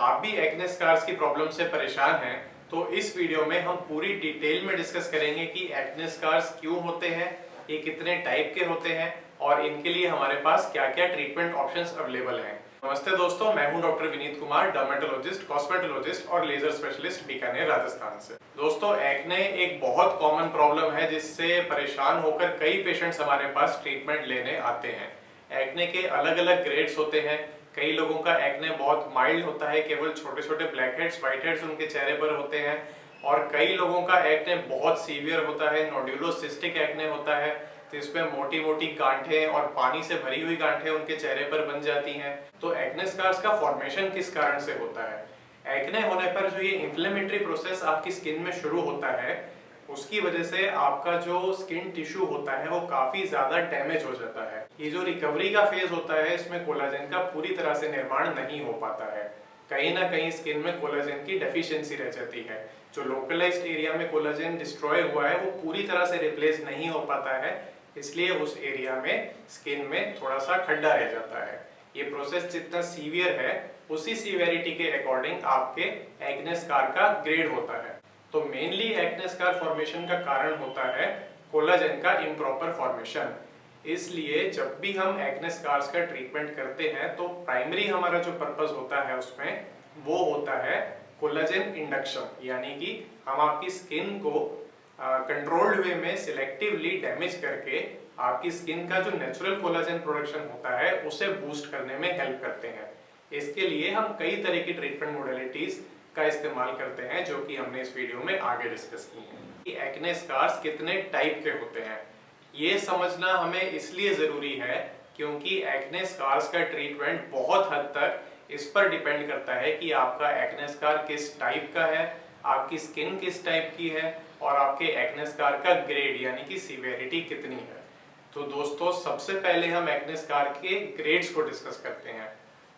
आप भी acne scars की प्रॉब्लम से परेशान हैं तो इस वीडियो में हम पूरी डिटेल में डिस्कस करेंगे कि एक्ने स्कार्स क्यों होते हैं, ये कितने टाइप के होते हैं और इनके लिए हमारे पास क्या क्या ट्रीटमेंट ऑप्शंस अवेलेबल हैं। नमस्ते दोस्तों, मैं हूं doctor Vineet Kumar, dermatologist, cosmetologist और लेजर स्पेशलिस्ट बीकानेर राजस्थान से। दोस्तों, एक्ने एक बहुत कॉमन प्रॉब्लम है जिससे परेशान होकर कई पेशेंट्स हमारे पास ट्रीटमेंट लेने आते हैं। एक्ने के अलग अलग ग्रेड्स होते हैं। कई लोगों का एक्ने बहुत माइल्ड होता है, केवल छोटे छोटे ब्लैक हेड्स, व्हाइट हेड्स उनके चेहरे पर होते हैं, और कई लोगों का एक्ने बहुत सीवियर होता है, नोड्यूलोसिस्टिक एक्ने होता है, तो इसमें मोटी मोटी गांठें और पानी से भरी हुई गांठें उनके चेहरे पर बन जाती हैं। तो एक्ने स्कार्स का फॉर्मेशन किस कारण से होता है? एक्ने होने पर जो ये इन्फ्लेमेटरी प्रोसेस आपकी स्किन में शुरू होता है, उसकी वजह से आपका जो स्किन टिश्यू होता है वो काफी ज्यादा डैमेज हो जाता है। ये जो रिकवरी का फेज होता है, इसमें कोलाजन का पूरी तरह से निर्माण नहीं हो पाता है। कहीं ना कहीं स्किन में कोलाजन की डेफिशिएंसी रह जाती है। जो लोकलाइज्ड एरिया में कोलाजन डिस्ट्रॉय हुआ है वो पूरी तरह से रिप्लेस नहीं हो पाता है, इसलिए उस एरिया में स्किन में थोड़ा सा खड्डा रह जाता है। ये प्रोसेस जितना सीवियर है उसी सीवियरिटी के अकॉर्डिंग आपके एक्ने स्कार का ग्रेड होता है। तो मेनली एक्ने स्कार फॉर्मेशन का कारण होता है कोलाजन का इम्प्रॉपर फॉर्मेशन। इसलिए जब भी हम एक्ने स्कार्स का ट्रीटमेंट करते हैं तो प्राइमरी हमारा जो पर्पस होता है उसमें वो होता है कोलाजन इंडक्शन, यानी कि हम आपकी स्किन को कंट्रोल्ड वे में सिलेक्टिवली डैमेज करके आपकी स्किन का जो नेचुरल कोलाजन प्रोडक्शन होता है उसे बूस्ट करने में हेल्प करते हैं। इसके लिए हम कई तरह की ट्रीटमेंट मोडेलिटीज का इस्तेमाल करते हैं, जो कि हमने इस वीडियो में आगे डिस्कस की हैं। कि एक्ने स्कार्स कितने टाइप के होते हैं ये समझना हमें इसलिए जरूरी है क्योंकि एक्ने स्कार्स का ट्रीटमेंट बहुत हद तक इस पर डिपेंड करता है कि आपका एक्ने स्कार किस टाइप का है, आपकी स्किन किस टाइप की है और आपके एक्ने स्कार का ग्रेड यानी कि सीवियरिटी कितनी है। तो दोस्तों, सबसे पहले हम एक्ने स्कार के ग्रेड्स को डिस्कस करते हैं।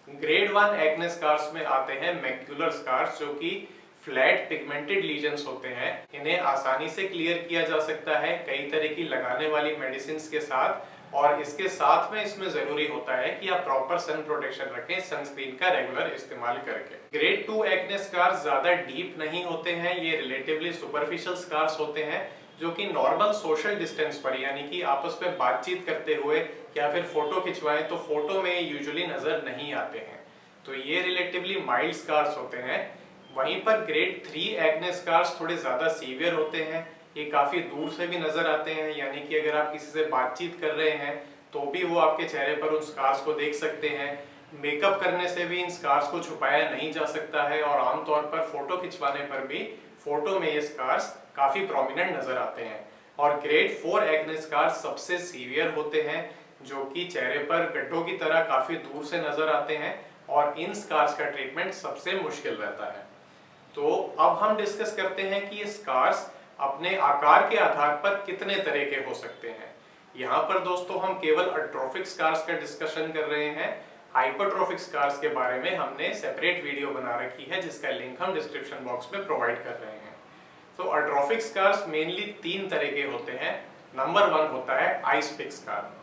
ग्रेड 1 एक्ने स्कार्स में आते हैं मैक्युलर स्कार्स, जो कि फ्लैट पिगमेंटेड लीजन्स होते हैं। इन्हें आसानी से क्लियर किया जा सकता है कई तरह की लगाने वाली मेडिसिन के साथ, और इसके साथ में इसमें जरूरी होता है कि आप प्रॉपर सन प्रोटेक्शन रखें, सनस्क्रीन का रेगुलर इस्तेमाल करके। ग्रेड 2 एक्ने स्कार्स ज्यादा डीप नहीं होते हैं, ये रिलेटिवली सुपरफिशियल स्कार्स होते हैं जो कि नॉर्मल सोशल डिस्टेंस पर, यानी कि आपस में बातचीत करते हुए या फिर फोटो खिंचवाएं तो फोटो में यूजुअली नजर नहीं आते हैं। तो ये रिलेटिवली माइल्ड स्कार्स होते हैं। वहीं पर ग्रेड 3 एक्ने स्कार्स थोड़े ज्यादा सीवियर होते हैं, ये काफी दूर से भी नजर आते हैं, यानी कि अगर आप किसी से बातचीत कर रहे हैं तो भी वो आपके चेहरे पर उन स्कार्स को देख सकते हैं। मेकअप करने से भी इन स्कार्स को छुपाया नहीं जा सकता है, और आमतौर पर फोटो खिंचवाने पर भी फोटो में ये स्कार्स काफी प्रोमिनेंट नजर आते हैं। और ग्रेड 4 एक्ने स्कार्स सबसे सीवियर होते हैं, जो कि चेहरे पर गड्ढों की तरह काफी दूर से नजर आते हैं, और इन स्कार्स का ट्रीटमेंट सबसे मुश्किल रहता है। तो अब हम डिस्कस करते हैं कि ये स्कार्स अपने आकार के आधार पर कितने तरह के हो सकते हैं। यहाँ पर दोस्तों हम केवल अट्रोफिक स्कार्स का डिस्कशन कर रहे हैं। हाइपरट्रोफिक स्कार्स के बारे में हमने सेपरेट वीडियो बना रखी है, जिसका लिंक हम डिस्क्रिप्शन बॉक्स में प्रोवाइड कर रहे हैं। तो अट्रोफिक स्कार्स मेनली 3 तरह के होते हैं। नंबर 1 होता है ice pick scar.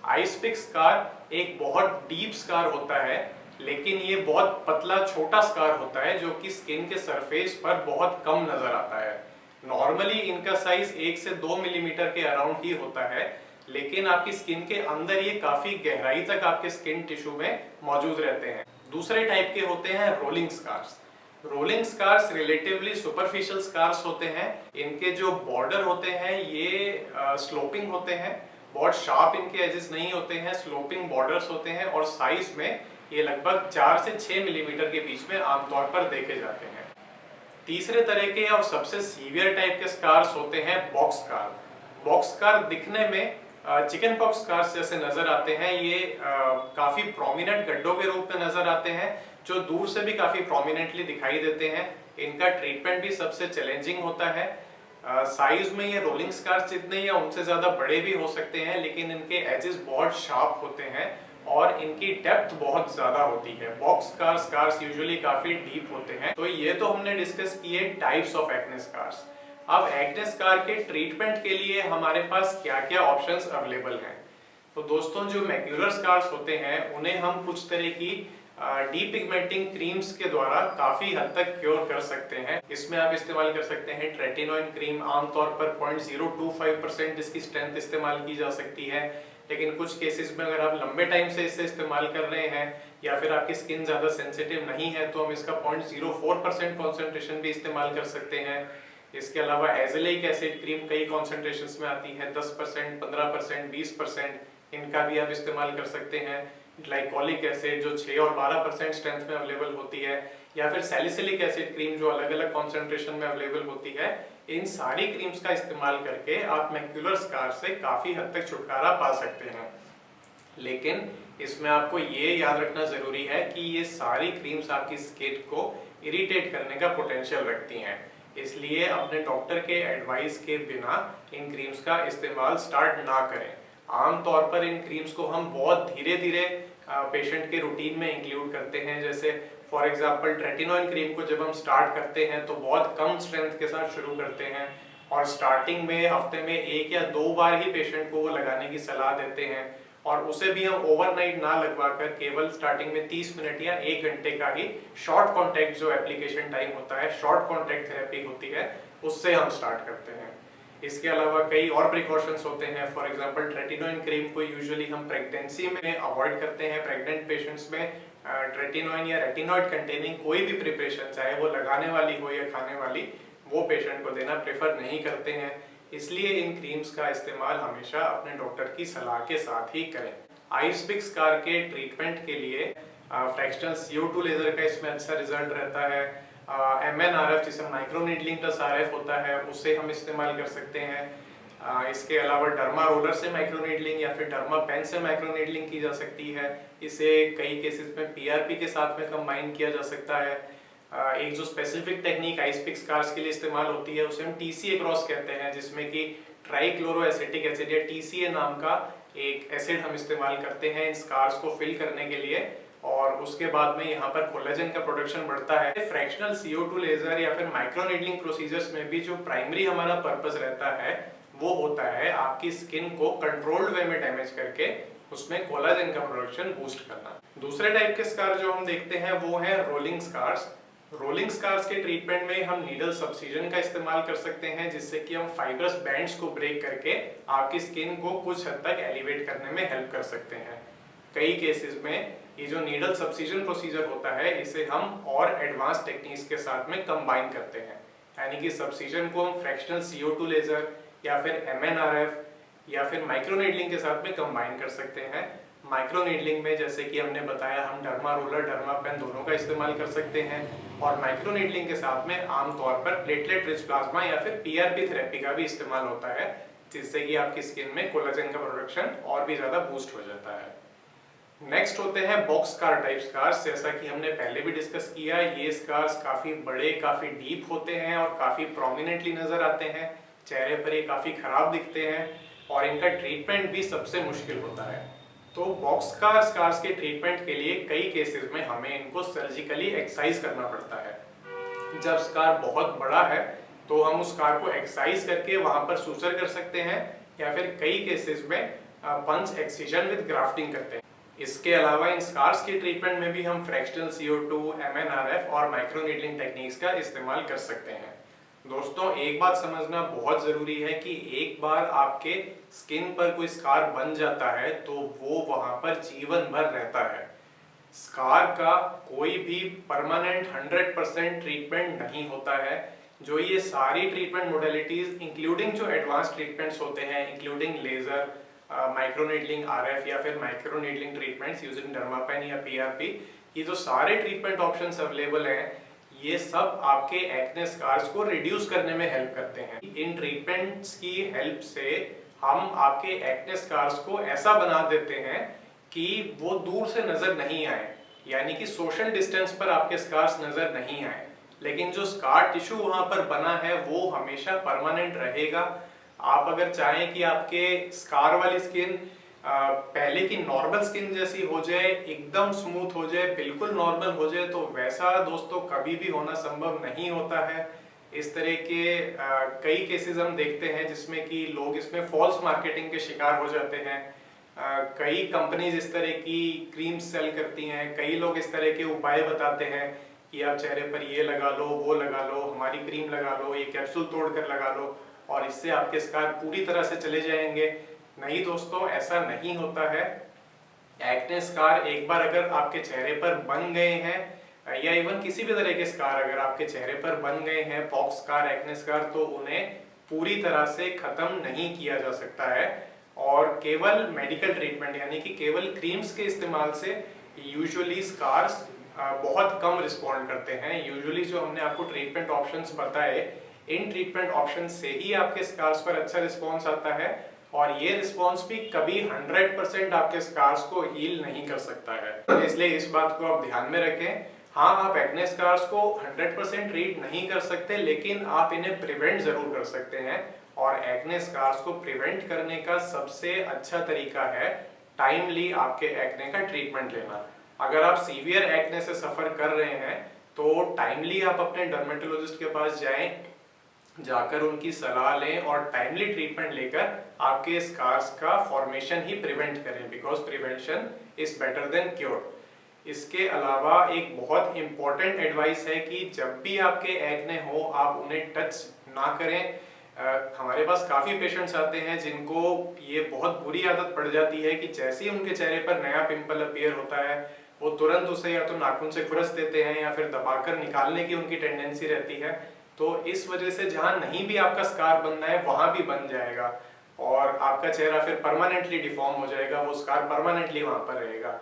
Ice pick scar एक बहुत डीप स्कार होता है, लेकिन ये बहुत पतला छोटा स्कार होता है जो कि स्किन के सरफेस पर बहुत कम नजर आता है। नॉर्मली इनका साइज 1 से 2 मिलीमीटर के अराउंड ही होता है, लेकिन आपकी स्किन के अंदर ये काफी गहराई तक आपके स्किन टिश्यू में मौजूद रहते हैं। दूसरे टाइप के होते हैं rolling scars. Rolling scars relatively superficial scars होते हैं। इनके जो बॉर्डर होते हैं ये स्लोपिंग होते हैं, बहुत शार्प इनके एजेस नहीं होते हैं, स्लोपिंग बॉर्डर्स होते हैं, और साइज में ये लगभग 4 से 6 मिलीमीटर के बीच में आमतौर पर देखे जाते हैं। तीसरे तरह के और सबसे सीवियर टाइप के स्कार्स होते हैं बॉक्स स्कार। बॉक्स स्कार दिखने में चिकन पॉक्स स्कार्स जैसे नजर आते हैं। ये काफी प्रोमिनेंट गड्ढों के रूप में नजर आते हैं, जो दूर से भी काफी प्रोमिनेंटली दिखाई देते हैं। इनका ट्रीटमेंट भी सबसे चैलेंजिंग होता है। साइज में ये रोलिंग स्कार्स जितने या उनसे ज्यादा बड़े भी हो सकते हैं, लेकिन इनके एजेस बहुत शार्प होते हैं और इनकी डेप्थ बहुत ज्यादा होती है। बॉक्स स्कार्स यूजुअली काफी डीप होते हैं। तो ये तो हमने डिस्कस किए टाइप्स ऑफ एक्ने स्कार्स। अब एक्ने स्कार के ट्रीटमेंट के लिए हमारे पास क्या क्या ऑप्शंस अवेलेबल हैं। तो दोस्तों, जो मैक्युलर स्कार्स होते हैं उन्हें हम कुछ तरह की डीपिगमेंटिंग क्रीम्स के द्वारा काफी हद तक क्योर कर सकते हैं। इसमें आप इस्तेमाल कर सकते हैं ट्रेटिनोइन क्रीम, आमतौर पर 0.025% इसकी स्ट्रेंथ इस्तेमाल की जा सकती है, लेकिन कुछ केसेस में अगर आप लंबे टाइम से इसे इस्तेमाल कर रहे हैं या फिर आपकी स्किन ज़्यादा सेंसिटिव नहीं है तो हम इसका 0.04% कॉन्सेंट्रेशन भी इस्तेमाल कर सकते हैं। इसके अलावा एजेलिक एसिड क्रीम कई कॉन्सेंट्रेशंस में आती है, 10%, 15%, 20%, इनका भी आप इस्तेमाल कर सकते हैं। ग्लाइकोलिक एसिड जो 6 और 12% स्ट्रेंथ में अवेलेबल होती है, या फिर सैलिसिलिक एसिड क्रीम जो अलग अलग कॉन्सेंट्रेशन में अवेलेबल होती है, इन सारी क्रीम्स का इस्तेमाल करके आप मैक्युलर स्कार से काफी हद तक छुटकारा पा सकते हैं। लेकिन इसमें आपको ये याद रखना जरूरी है कि ये सारी क्रीम्स आपकी स्किन को इरिटेट करने का पोटेंशियल रखती हैं, इसलिए अपने डॉक्टर के एडवाइस के बिना इन क्रीम्स का इस्तेमाल स्टार्ट ना करें। आमतौर पर इन क्रीम्स को हम बहुत धीरे धीरे पेशेंट के रूटीन में इंक्लूड करते हैं। जैसे फॉर एग्जांपल ट्रेटिनोइन क्रीम को जब हम स्टार्ट करते हैं तो बहुत कम स्ट्रेंथ के साथ शुरू करते हैं और स्टार्टिंग में हफ्ते में 1 या 2 बार ही पेशेंट को वो लगाने की सलाह देते हैं, और उसे भी हम ओवरनाइट ना लगवाकर केवल स्टार्टिंग में 30 मिनट या 1 घंटे का ही शॉर्ट कॉन्टैक्ट जो एप्लीकेशन टाइम होता है, शॉर्ट कॉन्टैक्ट थेरेपी होती है, उससे हम स्टार्ट करते हैं। इसके अलावा कई और प्रिकॉशंस होते हैं। फॉर एग्जांपल ट्रेटिनोइन क्रीम को यूजुअली हम प्रेगनेंसी में अवॉइड करते हैं। प्रेग्नेंट पेशेंट्स में ट्रेटिनोइन या रेटिनॉइड कंटेनिंग कोई भी प्रिपरेशन, चाहे वो लगाने वाली हो या खाने वाली, वो पेशेंट को देना प्रेफर नहीं करते हैं। इसलिए इन क्रीम्स का इस्तेमाल हमेशा अपने डॉक्टर की सलाह के साथ ही करें। आइस पिक स्कार के ट्रीटमेंट के लिए फ्रैक्शनल CO2 लेजर का इसमें अच्छा रिजल्ट रहता है। MNRF जिसे माइक्रो नीडलिंग प्लस RF होता है, उससे हम इस्तेमाल कर सकते हैं। इसके अलावा डर्मा रोलर से माइक्रो नीडलिंग या फिर डर्मा पेन से माइक्रो नीडलिंग की जा सकती है। इसे कई केसेस में PRP के साथ में कंबाइन किया जा सकता है। एक जो specific technique ice pick scars के लिए इस्तेमाल होती है उसे हम TCA क्रॉस कहते हैं, जिसमें कि ट्राइक्लोरोएसिटिक एसिड या TCA नाम का एक एसिड हम इस्तेमाल करते हैं इन स्कार्स को फिल करने के लिए, और उसके बाद में यहाँ पर कोलेजन का प्रोडक्शन बढ़ता है। फ्रैक्शनल CO2 लेजर या फिर माइक्रो नीडलिंग प्रोसीजर्स में भी जो प्राइमरी हमारा पर्पस रहता है वो होता है आपकी स्किन को कंट्रोल्ड वे में डैमेज करके उसमें कोलेजन का प्रोडक्शन बूस्ट करना। दूसरे टाइप के स्कार जो हम देखते हैं वो है रोलिंग स्कार्स। रोलिंग स्कार्स के ट्रीटमेंट में हम नीडल सब्सिजन का इस्तेमाल कर सकते हैं, जिससे कि हम फाइब्रस बैंड्स को ब्रेक करके आपकी स्किन को कुछ हद तक एलिवेट करने में हेल्प कर सकते हैं। कई केसेस में ये जो नीडल सब्सिजन प्रोसीजर होता है इसे हम और एडवांस टेक्निक्स के साथ में कंबाइन करते हैं, यानी कि सब्सिजन को हम फ्रैक्शनल CO2 लेजर या फिर MNRF या फिर माइक्रो नीडलिंग के साथ में कंबाइन कर सकते हैं। माइक्रो नीडलिंग में जैसे कि हमने बताया हम डर्मा रोलर, डर्मा पेन दोनों का इस्तेमाल कर सकते हैं, और माइक्रो नीडलिंग के साथ में आमतौर पर प्लेटलेट रिच प्लाज्मा या फिर PRP थेरेपी का भी इस्तेमाल होता है, जिससे कि आपकी स्किन में कोलेजन का प्रोडक्शन और भी ज्यादा बूस्ट हो जाता है। नेक्स्ट होते हैं बॉक्स स्कार टाइप स्कार्स। जैसा कि हमने पहले भी डिस्कस किया, ये स्कार्स काफी बड़े, काफी डीप होते हैं और काफी प्रोमिनेंटली नजर आते हैं, चेहरे पर ये काफी खराब दिखते हैं और इनका ट्रीटमेंट भी सबसे मुश्किल होता है। तो बॉक्स स्कार्स के ट्रीटमेंट के लिए कई केसेस में हमें इनको सर्जिकली एक्साइज करना पड़ता है। जब स्कार बहुत बड़ा है तो हम उस स्कार को एक्साइज करके वहां पर सूचर कर सकते हैं, या फिर कई केसेस में पंच एक्सिजन विद ग्राफ्टिंग करते हैं। इसके अलावा इन स्कार्स के ट्रीटमेंट में भी हम फ्रैक्शनल CO2, MNRF और माइक्रो नीडलिंग टेक्निक्स का इस्तेमाल कर सकते हैं। दोस्तों, एक बात समझना बहुत जरूरी है कि एक बार आपके स्किन पर कोई स्कार बन जाता है तो वो वहां पर जीवन भर रहता है। स्कार का कोई भी परमानेंट 100% ट्रीटमेंट नहीं होता है। जो ये सारी ट्रीटमेंट मोडेलिटीज इंक्लूडिंग जो एडवांस ट्रीटमेंट्स होते हैं, including laser, micro needling RF या फिर micro needling treatments using Dermapen या PRP, ये जो सारे ट्रीटमेंट ऑप्शंस अवेलेबल हैं, ये सब आपके एक्ने स्कार्स को रिड्यूस करने में हेल्प करते हैं। इन ट्रीटमेंट्स की हेल्प से हम आपके एक्ने स्कार्स को ऐसा बना देते हैं कि वो दूर से नजर नहीं आए, यानी कि सोशल डिस्टेंस पर आपके स्कार्स नजर नहीं आए, लेकिन जो स्कार टिश्यू वहां पर बना है वो हमेशा परमानेंट रहेगा। आप अगर चाहें कि आपके स्कार वाली स्किन पहले की नॉर्मल स्किन जैसी हो जाए, एकदम स्मूथ हो जाए, बिल्कुल नॉर्मल हो जाए, तो वैसा दोस्तों कभी भी होना संभव नहीं होता है। इस तरह के कई केसेस हम देखते हैं जिसमें कि लोग इसमें फॉल्स मार्केटिंग के शिकार हो जाते हैं। कई कंपनीज इस तरह की क्रीम सेल करती हैं, कई लोग इस तरह के उपाय बताते हैं कि आप चेहरे पर ये लगा लो, वो लगा लो, हमारी क्रीम लगा लो, ये कैप्सूल तोड़ कर लगा लो और इससे आपके स्कार पूरी तरह से चले जाएंगे। नहीं दोस्तों, ऐसा नहीं होता है। एक्ने स्कार एक बार अगर आपके चेहरे पर बन गए हैं या इवन किसी भी तरह के स्कार अगर आपके चेहरे पर बन गए हैं, पॉक्स स्कार, एक्ने स्कार, तो उन्हें पूरी तरह से खत्म नहीं किया जा सकता है और केवल मेडिकल ट्रीटमेंट यानी कि केवल क्रीम्स के इस्तेमाल से यूजुअली स्कार्स बहुत कम रिस्पॉन्ड करते हैं। यूजुअली जो हमने आपको ट्रीटमेंट ऑप्शंस बताए, इन ट्रीटमेंट ऑप्शन से ही आपके स्कार्स पर अच्छा रिस्पॉन्स आता है और ये रिस्पॉन्स भी कभी 100% आपके स्कार्स को हील नहीं कर सकता है। इसलिए इस बात को आप ध्यान में रखें। हाँ, आप एक्ने स्कार्स को 100% ट्रीट नहीं कर सकते, लेकिन आप इन्हें प्रिवेंट जरूर कर सकते हैं और एक्ने स्कार्स को प्रिवेंट करने का सबसे अच्छा तरीका है टाइमली आपके एक्ने का ट्रीटमेंट लेना। अगर आप सीवियर एक्ने से सफर कर रहे हैं तो टाइमली आप अपने डर्मेटोलॉजिस्ट के पास जाएं, जाकर उनकी सलाह लें और टाइमली ट्रीटमेंट लेकर आपके स्कार्स का फॉर्मेशन ही प्रिवेंट करें, because prevention is better than cure. इसके अलावा एक बहुत इंपॉर्टेंट एडवाइस है कि जब भी आपके एक्ने हो आप उन्हें टच ना करें। हमारे पास काफ़ी पेशेंट्स आते हैं जिनको ये बहुत बुरी आदत पड़ जाती है कि जैसे ही उनके चेहरे पर नया पिंपल अपीयर होता है वो तुरंत उसे या तो नाखून से खुरस देते हैं या फिर दबाकर निकालने की उनकी टेंडेंसी रहती है। तो इस वजह से जहाँ नहीं भी आपका स्कार बनना है वहाँ भी बन जाएगा और आपका चेहरा फिर परमानेंटली डिफॉर्म हो जाएगा, वो स्कार परमानेंटली वहाँ पर रहेगा।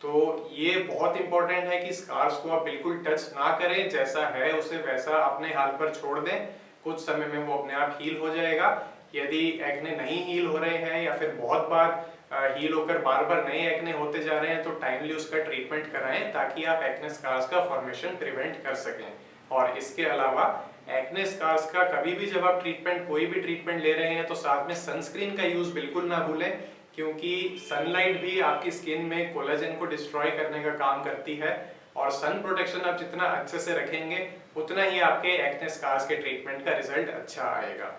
तो ये बहुत इंपॉर्टेंट है कि स्कार्स को आप बिल्कुल टच ना करें, जैसा है उसे वैसा अपने हाल पर छोड़ दें। कुछ समय में वो अपने आप हील हो जाएगा। यदि एक्ने नहीं हील हो रहे हैं या फिर बहुत बार हील होकर बार बार नए एक्ने होते जा रहे हैं तो टाइमली उसका ट्रीटमेंट कराएं ताकि आप एक्ने स्कार्स का फॉर्मेशन प्रिवेंट कर सकें। और इसके अलावा एक्ने स्कार्स का कभी भी जब आप कोई भी ट्रीटमेंट ले रहे हैं तो साथ में सनस्क्रीन का यूज बिल्कुल ना भूलें, क्योंकि सनलाइट भी आपकी स्किन में कोलेजन को डिस्ट्रॉय करने का काम करती है और सन प्रोटेक्शन आप जितना अच्छे से रखेंगे उतना ही आपके एक्ने स्कार्स के ट्रीटमेंट का रिजल्ट अच्छा आएगा।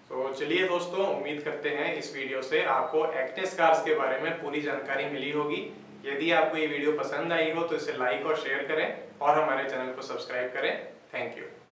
तो चलिए दोस्तों, उम्मीद करते हैं इस वीडियो से आपको एक्ने स्कार्स के बारे में पूरी जानकारी मिली होगी। यदि आपको ये वीडियो पसंद आई हो तो इसे लाइक और शेयर करें और हमारे चैनल को सब्सक्राइब करें। Thank you.